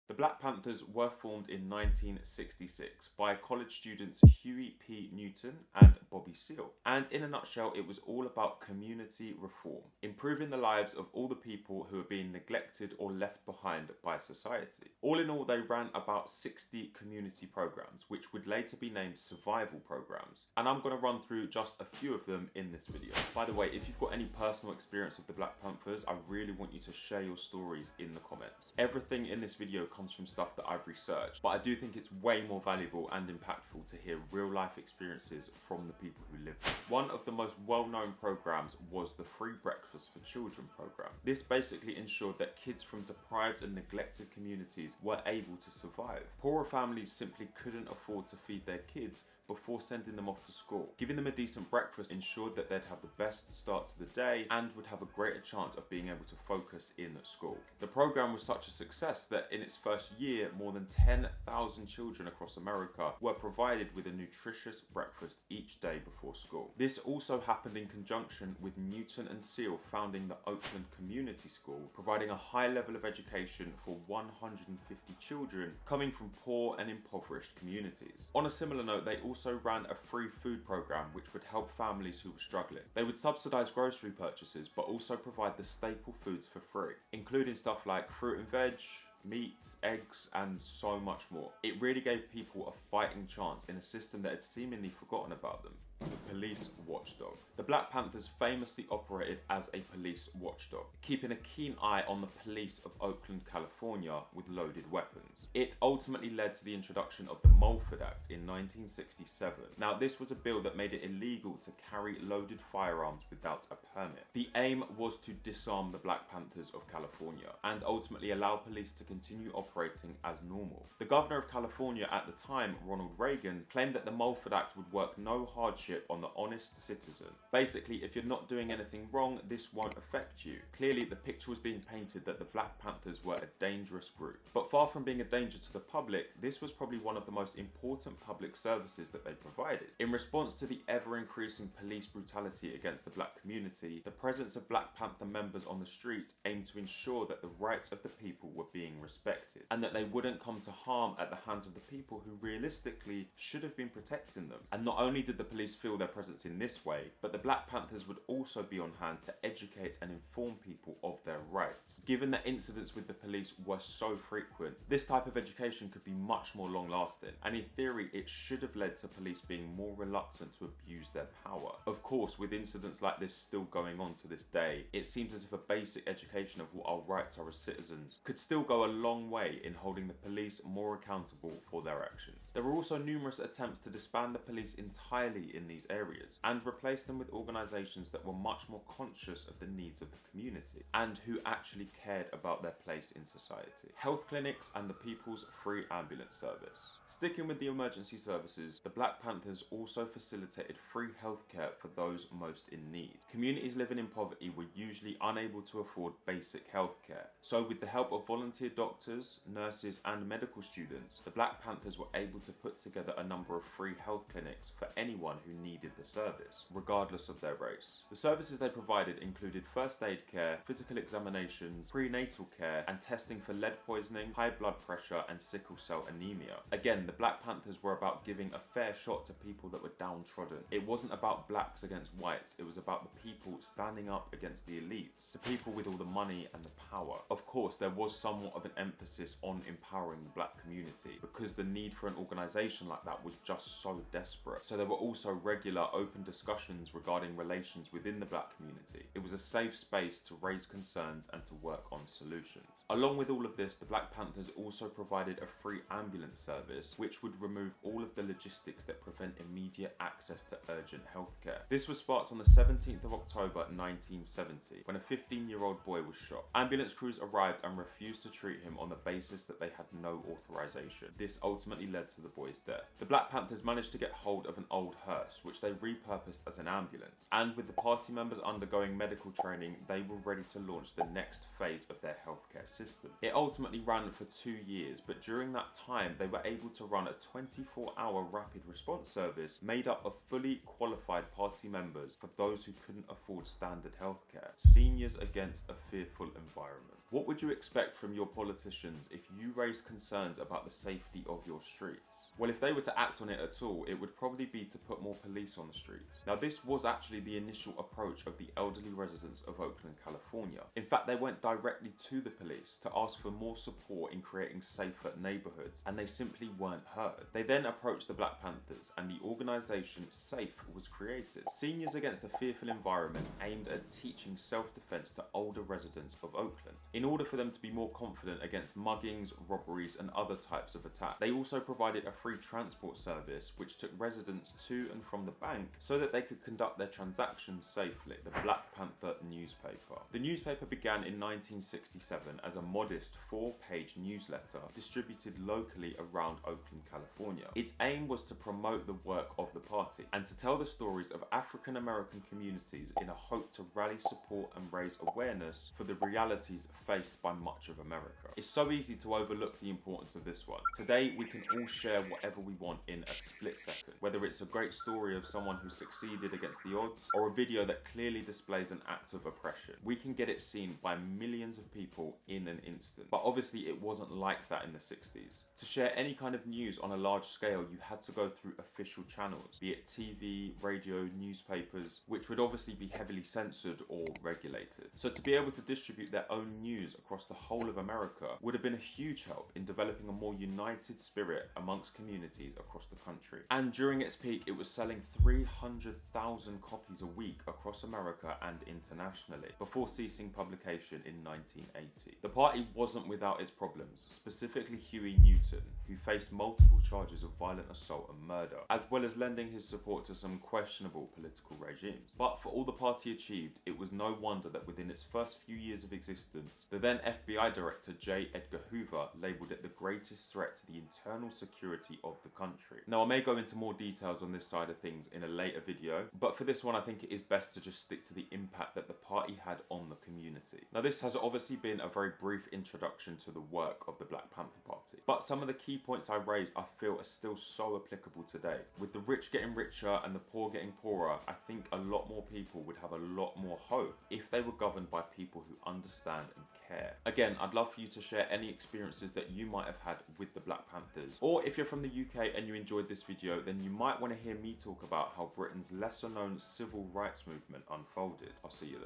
The Black Panthers were formed in 1966 by college students Huey P. Newton and Bobby Seale. And in a nutshell, it was all about community reform, improving the lives of all the people who are being neglected or left behind by society. All in all, they ran about 60 community programs, which would later be named survival programs. And I'm going to run through just a few of them in this video. By the way, if you've got any personal experience with the Black Panthers, I really want you to share your stories in the comments. Everything in this video comes from stuff that I've researched, but I do think it's way more valuable and impactful to hear real life experiences from the people who live there. One of the most well-known programs was the Free Breakfast for Children program. This basically ensured that kids from deprived and neglected communities were able to survive. Poorer families simply couldn't afford to feed their kids before sending them off to school. Giving them a decent breakfast ensured that they'd have the best start to the day and would have a greater chance of being able to focus in school. The program was such a success that in its first year, more than 10,000 children across America were provided with a nutritious breakfast each day before school. This also happened in conjunction with Newton and Seale founding the Oakland Community School, providing a high level of education for 150 children coming from poor and impoverished communities. On a similar note, they also ran a free food program which would help families who were struggling. They would subsidize grocery purchases but also provide the staple foods for free, including stuff like fruit and veg, meat, eggs, and so much more. It really gave people a fighting chance in a system that had seemingly forgotten about them. The police watchdog. The Black Panthers famously operated as a police watchdog, keeping a keen eye on the police of Oakland, California with loaded weapons. It ultimately led to the introduction of the Mulford Act in 1967. Now, this was a bill that made it illegal to carry loaded firearms without a permit. The aim was to disarm the Black Panthers of California and ultimately allow police to continue operating as normal. The governor of California at the time, Ronald Reagan, claimed that the Mulford Act would work no hardship on the honest citizen. Basically, if you're not doing anything wrong, this won't affect you. Clearly, the picture was being painted that the Black Panthers were a dangerous group. But far from being a danger to the public, this was probably one of the most important public services that they provided. In response to the ever-increasing police brutality against the Black community, the presence of Black Panther members on the street aimed to ensure that the rights of the people were being respected and that they wouldn't come to harm at the hands of the people who realistically should have been protecting them. And not only did the police feel their presence in this way, but the Black Panthers would also be on hand to educate and inform people of their rights. Given that incidents with the police were so frequent, this type of education could be much more long-lasting, and in theory it should have led to police being more reluctant to abuse their power. Of course, with incidents like this still going on to this day, it seems as if a basic education of what our rights are as citizens could still go a long way in holding the police more accountable for their actions. There were also numerous attempts to disband the police entirely in these areas and replace them with organisations that were much more conscious of the needs of the community and who actually cared about their place in society. Health clinics and the People's Free Ambulance Service. Sticking with the emergency services, the Black Panthers also facilitated free healthcare for those most in need. Communities living in poverty were usually unable to afford basic healthcare, so with the help of volunteer doctors, nurses and medical students, the Black Panthers were able to put together a number of free health clinics for anyone who needed the service, regardless of their race. The services they provided included first aid care, physical examinations, prenatal care, and testing for lead poisoning, high blood pressure, and sickle cell anemia. Again, the Black Panthers were about giving a fair shot to people that were downtrodden. It wasn't about blacks against whites, it was about the people standing up against the elites, the people with all the money and the power. Of course, there was somewhat of an emphasis on empowering the Black community because the need for an organisation like that was just so desperate. So there were also regular open discussions regarding relations within the Black community. It was a safe space to raise concerns and to work on solutions. Along with all of this, the Black Panthers also provided a free ambulance service which would remove all of the logistics that prevent immediate access to urgent healthcare. This was sparked on the 17th of October 1970 when a 15-year-old boy was shot. Ambulance crews arrived and refused to treat him on the basis that they had no authorization. This ultimately led to the boy's death. The Black Panthers managed to get hold of an old hearse which they repurposed as an ambulance, and with the party members undergoing medical training, they were ready to launch the next phase of their healthcare system. It ultimately ran for 2 years, but during that time they were able to run a 24-hour rapid response service made up of fully qualified party members for those who couldn't afford standard healthcare. Seniors against a fearful environment. What would you expect from your politicians if you raised concerns about the safety of your streets? Well, if they were to act on it at all, it would probably be to put more police on the streets. Now, this was actually the initial approach of the elderly residents of Oakland, California. In fact, they went directly to the police to ask for more support in creating safer neighborhoods, and they simply weren't heard. They then approached the Black Panthers, and the organization SAFE was created. Seniors Against a Fearful Environment aimed at teaching self-defense to older residents of Oakland, in order for them to be more confident against muggings, robberies, and other types of attack. They also provided a free transport service which took residents to and from the bank so that they could conduct their transactions safely. The Black Panther newspaper. The newspaper began in 1967 as a modest 4-page newsletter distributed locally around Oakland, California. Its aim was to promote the work of the party and to tell the stories of African American communities in a hope to rally support and raise awareness for the realities faced by much of America. It's so easy to overlook the importance of this one. Today, we can all share whatever we want in a split second, whether it's a great story of someone who succeeded against the odds or a video that clearly displays an act of oppression. We can get it seen by millions of people in an instant. But obviously, it wasn't like that in the 60s. To share any kind of news on a large scale, you had to go through official channels, be it TV, radio, newspapers, which would obviously be heavily censored or regulated. So to be able to distribute their own news across the whole of America would have been a huge help in developing a more united spirit amongst communities across the country. And during its peak, it was selling 300,000 copies a week across America and internationally, before ceasing publication in 1980. The party wasn't without its problems, specifically Huey Newton, who faced multiple charges of violent assault and murder, as well as lending his support to some questionable political regimes. But for all the party achieved, it was no wonder that within its first few years of existence, the then FBI Director J. Edgar Hoover labelled it the greatest threat to the internal security of the country. Now, I may go into more details on this side of things in a later video, but for this one I think it is best to just stick to the impact that the party had on the community. Now, this has obviously been a very brief introduction to the work of the Black Panther Party, but some of the key points I raised I feel are still so applicable today. With the rich getting richer and the poor getting poorer, I think a lot more people would have a lot more hope if they were governed by people who understand and care. Again, I'd love for you to share any experiences that you might have had with the Black Panthers, or if you're from the UK and you enjoyed this video, then you might want to hear me talk about how Britain's lesser known civil rights movement unfolded. I'll see you there.